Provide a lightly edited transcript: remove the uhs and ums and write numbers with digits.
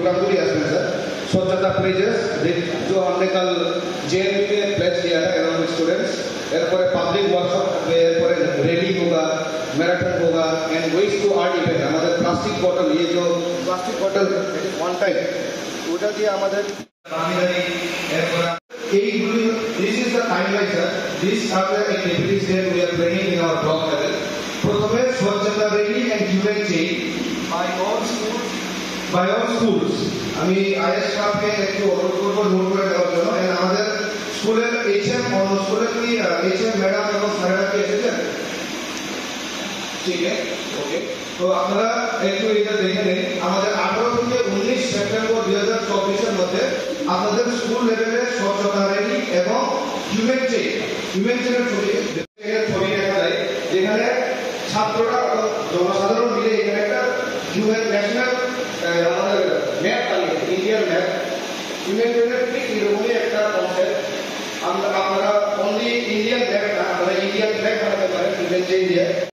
प्रोग्रामগুলি আসবে স্যার स्वच्छता प्लेजेस जो हमने कल जेएनयू में प्लेज किया था एलॉन्ग विद स्टूडेंट्स एरपर पब्लिक वर्कशॉप एरपर रैली होगा मैराथन होगा and waste to art event हमारे प्लास्टिक बॉटल ये जो प्लास्टिक बॉटल वन टाइम ওটা দিয়ে আমাদের ভাগিদারি এরপর এইগুলি this is the timeline sir this are the activities that we are planning in our block level প্রথমে স্বচ্ছতা rally and human chain by all schools আমি আইএস স্টাফকে একটু অনুরোধ করব নোট করে দেওয়ার জন্য এন্ড আমাদের স্কুলের এইচএম অন্য স্কুলের কি এইচএম ম্যাডাম এবং স্যারেরা কি এসেছেন ঠিক আছে ওকে তো আপনারা একটু এটা দেখে নিন আমাদের 18 থেকে 19 সেপ্টেম্বর 2024 এর মধ্যে আপনাদের স্কুল লেভেলে স্বচ্ছতা র‍্যালি এবং হিউম্যান চেইনের ছবি দেখা যায় যেখানে ছাত্ররা জনসাধারণ মিলে এখানে একটা হিউম্যান ন্যাশনাল আমাদের ম্যাপ বানিয়েছে ইন্ডিয়ান ম্যাপ হিউম্যান চেইনের ঠিক এরকমই একটা কনসেপ্ট আপনারা অনলি ইন্ডিয়ান ম্যাপ না আপনারা ইন্ডিয়ান ফ্ল্যাগ বানাতে পারেন হিউম্যান চেইন দিয়ে